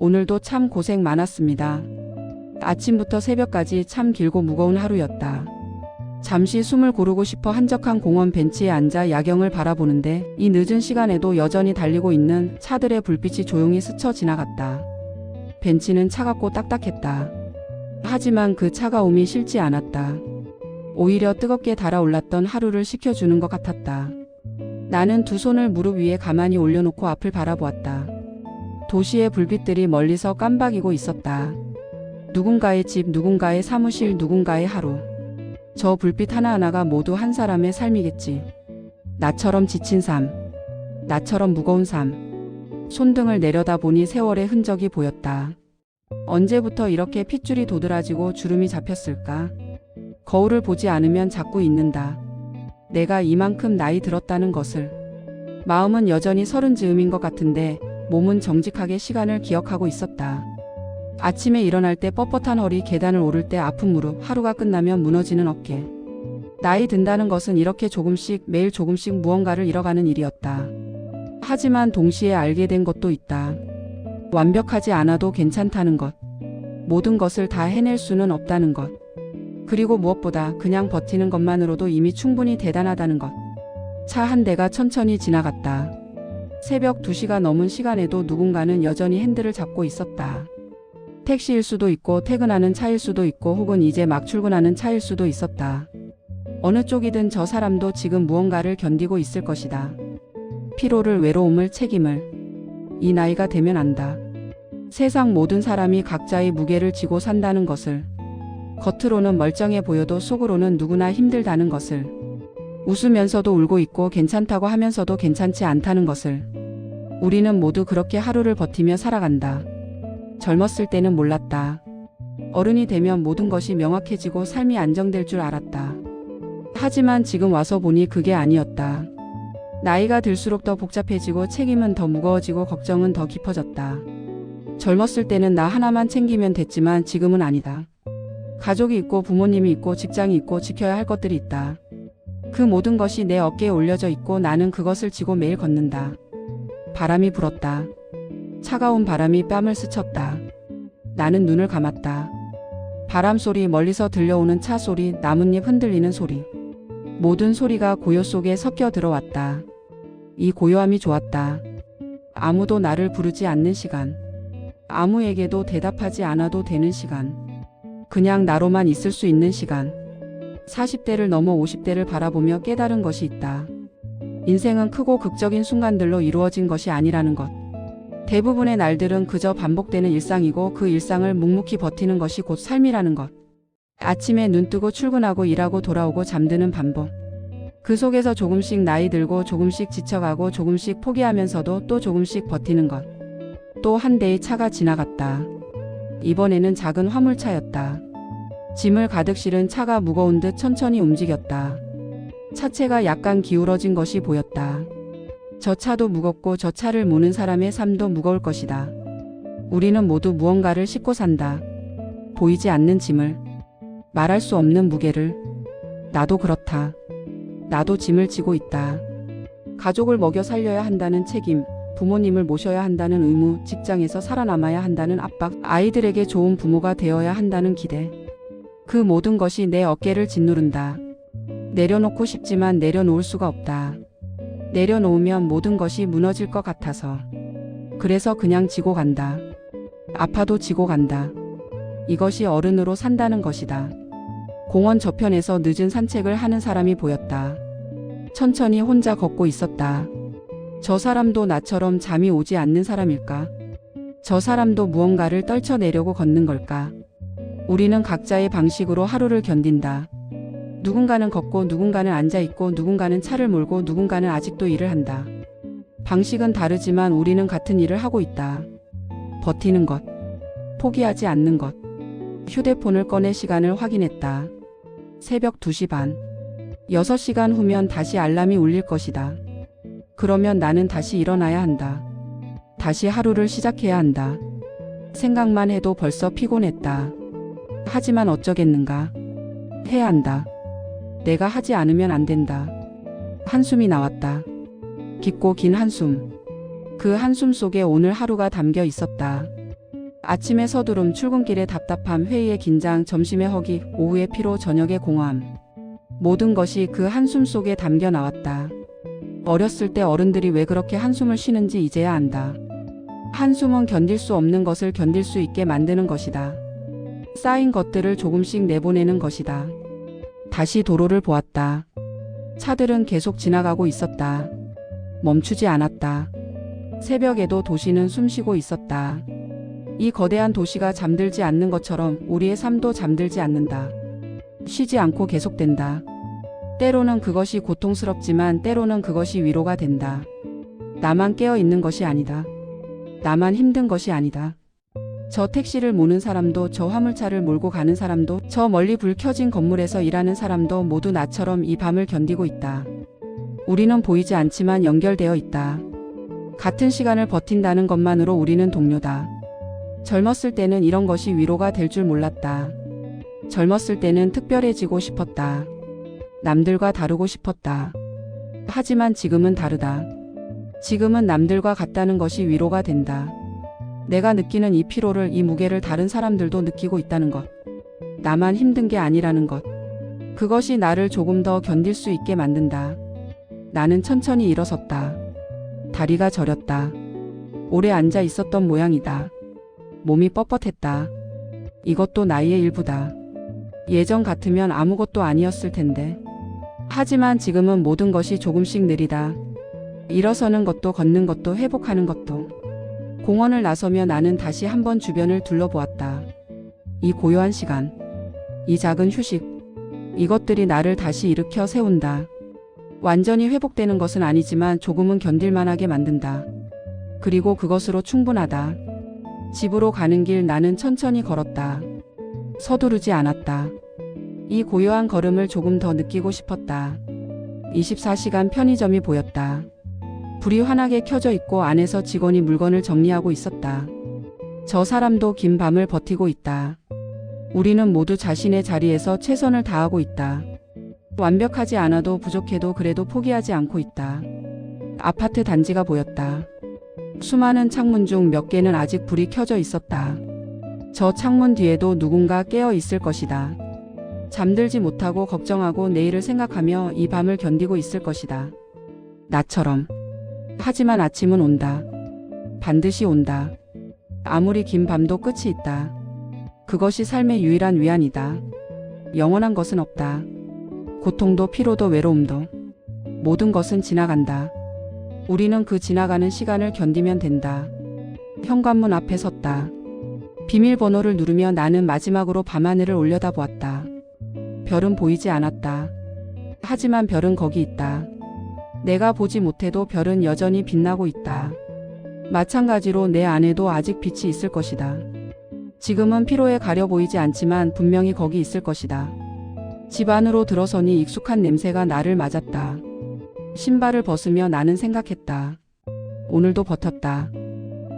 오늘도 참 고생 많았습니다. 아침부터 새벽까지 참 길고 무거운 하루였다. 잠시 숨을 고르고 싶어 한적한 공원 벤치에 앉아 야경을 바라보는데 이 늦은 시간에도 여전히 달리고 있는 차들의 불빛이 조용히 스쳐 지나갔다. 벤치는 차갑고 딱딱했다. 하지만 그 차가움이 싫지 않았다. 오히려 뜨겁게 달아올랐던 하루를 식혀주는 것 같았다. 나는 두 손을 무릎 위에 가만히 올려놓고 앞을 바라보았다. 도시의 불빛들이 멀리서 깜박이고 있었다. 누군가의 집, 누군가의 사무실, 누군가의 하루. 저 불빛 하나하나가 모두 한 사람의 삶이겠지. 나처럼 지친 삶, 나처럼 무거운 삶. 손등을 내려다보니 세월의 흔적이 보였다. 언제부터 이렇게 핏줄이 도드라지고 주름이 잡혔을까? 거울을 보지 않으면 자꾸 잊는다. 내가 이만큼 나이 들었다는 것을. 마음은 여전히 30 즈음인 것 같은데 몸은 정직하게 시간을 기억하고 있었다. 아침에 일어날 때 뻣뻣한 허리, 계단을 오를 때 아픈 무릎, 하루가 끝나면 무너지는 어깨. 나이 든다는 것은 이렇게 조금씩, 매일 조금씩 무언가를 잃어가는 일이었다. 하지만 동시에 알게 된 것도 있다. 완벽하지 않아도 괜찮다는 것. 모든 것을 다 해낼 수는 없다는 것. 그리고 무엇보다 그냥 버티는 것만으로도 이미 충분히 대단하다는 것. 차 한 대가 천천히 지나갔다. 새벽 2시가 넘은 시간에도 누군가는 여전히 핸들을 잡고 있었다. 택시일 수도 있고 퇴근하는 차일 수도 있고 혹은 이제 막 출근하는 차일 수도 있었다. 어느 쪽이든 저 사람도 지금 무언가를 견디고 있을 것이다. 피로를, 외로움을, 책임을. 이 나이가 되면 안다. 세상 모든 사람이 각자의 무게를 지고 산다는 것을. 겉으로는 멀쩡해 보여도 속으로는 누구나 힘들다는 것을. 웃으면서도 울고 있고 괜찮다고 하면서도 괜찮지 않다는 것을. 우리는 모두 그렇게 하루를 버티며 살아간다. 젊었을 때는 몰랐다. 어른이 되면 모든 것이 명확해지고 삶이 안정될 줄 알았다. 하지만 지금 와서 보니 그게 아니었다. 나이가 들수록 더 복잡해지고 책임은 더 무거워지고 걱정은 더 깊어졌다. 젊었을 때는 나 하나만 챙기면 됐지만 지금은 아니다. 가족이 있고 부모님이 있고 직장이 있고 지켜야 할 것들이 있다. 그 모든 것이 내 어깨에 올려져 있고 나는 그것을 지고 매일 걷는다. 바람이 불었다. 차가운 바람이 뺨을 스쳤다. 나는 눈을 감았다. 바람 소리, 멀리서 들려오는 차 소리, 나뭇잎 흔들리는 소리. 모든 소리가 고요 속에 섞여 들어왔다. 이 고요함이 좋았다. 아무도 나를 부르지 않는 시간. 아무에게도 대답하지 않아도 되는 시간. 그냥 나로만 있을 수 있는 시간. 40대를 넘어 50대를 바라보며 깨달은 것이 있다. 인생은 크고 극적인 순간들로 이루어진 것이 아니라는 것. 대부분의 날들은 그저 반복되는 일상이고 그 일상을 묵묵히 버티는 것이 곧 삶이라는 것. 아침에 눈 뜨고 출근하고 일하고 돌아오고 잠드는 반복. 그 속에서 조금씩 나이 들고 조금씩 지쳐가고 조금씩 포기하면서도 또 조금씩 버티는 것. 또 한 대의 차가 지나갔다. 이번에는 작은 화물차였다. 짐을 가득 실은 차가 무거운 듯 천천히 움직였다. 차체가 약간 기울어진 것이 보였다. 저 차도 무겁고 저 차를 모는 사람의 삶도 무거울 것이다. 우리는 모두 무언가를 싣고 산다. 보이지 않는 짐을, 말할 수 없는 무게를. 나도 그렇다. 나도 짐을 지고 있다. 가족을 먹여 살려야 한다는 책임, 부모님을 모셔야 한다는 의무, 직장에서 살아남아야 한다는 압박, 아이들에게 좋은 부모가 되어야 한다는 기대. 그 모든 것이 내 어깨를 짓누른다. 내려놓고 싶지만 내려놓을 수가 없다. 내려놓으면 모든 것이 무너질 것 같아서. 그래서 그냥 지고 간다. 아파도 지고 간다. 이것이 어른으로 산다는 것이다. 공원 저편에서 늦은 산책을 하는 사람이 보였다. 천천히 혼자 걷고 있었다. 저 사람도 나처럼 잠이 오지 않는 사람일까? 저 사람도 무언가를 떨쳐내려고 걷는 걸까? 우리는 각자의 방식으로 하루를 견딘다. 누군가는 걷고 누군가는 앉아있고 누군가는 차를 몰고 누군가는 아직도 일을 한다. 방식은 다르지만 우리는 같은 일을 하고 있다. 버티는 것. 포기하지 않는 것. 휴대폰을 꺼내 시간을 확인했다. 새벽 2시 반. 6시간 후면 다시 알람이 울릴 것이다. 그러면 나는 다시 일어나야 한다. 다시 하루를 시작해야 한다. 생각만 해도 벌써 피곤했다. 하지만 어쩌겠는가. 해야 한다. 내가 하지 않으면 안 된다. 한숨이 나왔다. 깊고 긴 한숨. 그 한숨 속에 오늘 하루가 담겨 있었다. 아침에 서두름, 출근길의 답답함, 회의의 긴장, 점심의 허기, 오후의 피로, 저녁의 공허함. 모든 것이 그 한숨 속에 담겨 나왔다. 어렸을 때 어른들이 왜 그렇게 한숨을 쉬는지 이제야 안다. 한숨은 견딜 수 없는 것을 견딜 수 있게 만드는 것이다. 쌓인 것들을 조금씩 내보내는 것이다. 다시 도로를 보았다. 차들은 계속 지나가고 있었다. 멈추지 않았다. 새벽에도 도시는 숨쉬고 있었다. 이 거대한 도시가 잠들지 않는 것처럼 우리의 삶도 잠들지 않는다. 쉬지 않고 계속된다. 때로는 그것이 고통스럽지만 때로는 그것이 위로가 된다. 나만 깨어 있는 것이 아니다. 나만 힘든 것이 아니다. 저 택시를 모는 사람도, 저 화물차를 몰고 가는 사람도, 저 멀리 불 켜진 건물에서 일하는 사람도 모두 나처럼 이 밤을 견디고 있다. 우리는 보이지 않지만 연결되어 있다. 같은 시간을 버틴다는 것만으로 우리는 동료다. 젊었을 때는 이런 것이 위로가 될 줄 몰랐다. 젊었을 때는 특별해지고 싶었다. 남들과 다르고 싶었다. 하지만 지금은 다르다. 지금은 남들과 같다는 것이 위로가 된다. 내가 느끼는 이 피로를, 이 무게를 다른 사람들도 느끼고 있다는 것. 나만 힘든 게 아니라는 것. 그것이 나를 조금 더 견딜 수 있게 만든다. 나는 천천히 일어섰다. 다리가 저렸다. 오래 앉아 있었던 모양이다. 몸이 뻣뻣했다. 이것도 나이의 일부다. 예전 같으면 아무것도 아니었을 텐데. 하지만 지금은 모든 것이 조금씩 느리다. 일어서는 것도, 걷는 것도, 회복하는 것도. 공원을 나서며 나는 다시 한번 주변을 둘러보았다. 이 고요한 시간, 이 작은 휴식, 이것들이 나를 다시 일으켜 세운다. 완전히 회복되는 것은 아니지만 조금은 견딜만하게 만든다. 그리고 그것으로 충분하다. 집으로 가는 길 나는 천천히 걸었다. 서두르지 않았다. 이 고요한 걸음을 조금 더 느끼고 싶었다. 24시간 편의점이 보였다. 불이 환하게 켜져 있고 안에서 직원이 물건을 정리하고 있었다. 저 사람도 긴 밤을 버티고 있다. 우리는 모두 자신의 자리에서 최선을 다하고 있다. 완벽하지 않아도, 부족해도 그래도 포기하지 않고 있다. 아파트 단지가 보였다. 수많은 창문 중 몇 개는 아직 불이 켜져 있었다. 저 창문 뒤에도 누군가 깨어 있을 것이다. 잠들지 못하고 걱정하고 내일을 생각하며 이 밤을 견디고 있을 것이다. 나처럼. 하지만 아침은 온다. 반드시 온다. 아무리 긴 밤도 끝이 있다. 그것이 삶의 유일한 위안이다. 영원한 것은 없다. 고통도, 피로도, 외로움도. 모든 것은 지나간다. 우리는 그 지나가는 시간을 견디면 된다. 현관문 앞에 섰다. 비밀번호를 누르며 나는 마지막으로 밤하늘을 올려다보았다. 별은 보이지 않았다. 하지만 별은 거기 있다. 내가 보지 못해도 별은 여전히 빛나고 있다. 마찬가지로 내 안에도 아직 빛이 있을 것이다. 지금은 피로에 가려 보이지 않지만 분명히 거기 있을 것이다. 집 안으로 들어서니 익숙한 냄새가 나를 맞았다. 신발을 벗으며 나는 생각했다. 오늘도 버텼다.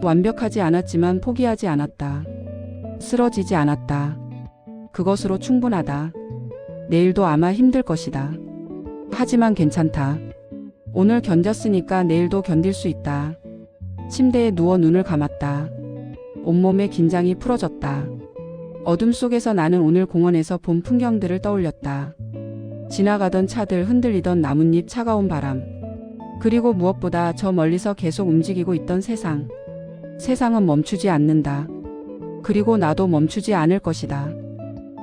완벽하지 않았지만 포기하지 않았다. 쓰러지지 않았다. 그것으로 충분하다. 내일도 아마 힘들 것이다. 하지만 괜찮다. 오늘 견뎠으니까 내일도 견딜 수 있다. 침대에 누워 눈을 감았다. 온몸의 긴장이 풀어졌다. 어둠 속에서 나는 오늘 공원에서 본 풍경들을 떠올렸다. 지나가던 차들, 흔들리던 나뭇잎, 차가운 바람. 그리고 무엇보다 저 멀리서 계속 움직이고 있던 세상. 세상은 멈추지 않는다. 그리고 나도 멈추지 않을 것이다.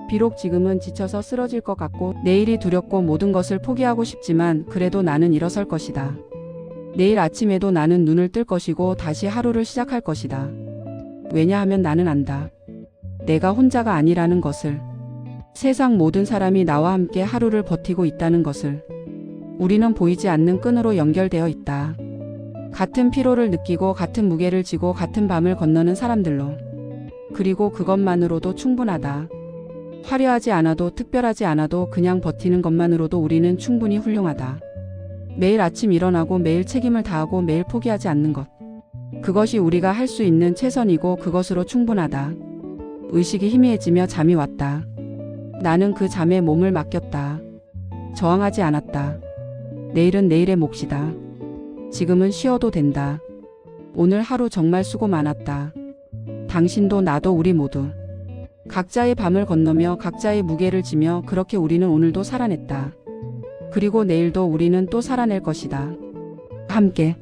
비록 지금은 지쳐서 쓰러질 것 같고 내일이 두렵고 모든 것을 포기하고 싶지만 그래도 나는 일어설 것이다. 내일 아침에도 나는 눈을 뜰 것이고 다시 하루를 시작할 것이다. 왜냐하면 나는 안다. 내가 혼자가 아니라는 것을. 세상 모든 사람이 나와 함께 하루를 버티고 있다는 것을. 우리는 보이지 않는 끈으로 연결되어 있다. 같은 피로를 느끼고 같은 무게를 지고 같은 밤을 건너는 사람들로. 그리고 그것만으로도 충분하다. 화려하지 않아도 특별하지 않아도 그냥 버티는 것만으로도 우리는 충분히 훌륭하다. 매일 아침 일어나고 매일 책임을 다하고 매일 포기하지 않는 것. 그것이 우리가 할 수 있는 최선이고 그것으로 충분하다. 의식이 희미해지며 잠이 왔다. 나는 그 잠에 몸을 맡겼다. 저항하지 않았다. 내일은 내일의 몫이다. 지금은 쉬어도 된다. 오늘 하루 정말 수고 많았다. 당신도 나도 우리 모두. 각자의 밤을 건너며 각자의 무게를 지며 그렇게 우리는 오늘도 살아냈다. 그리고 내일도 우리는 또 살아낼 것이다. 함께.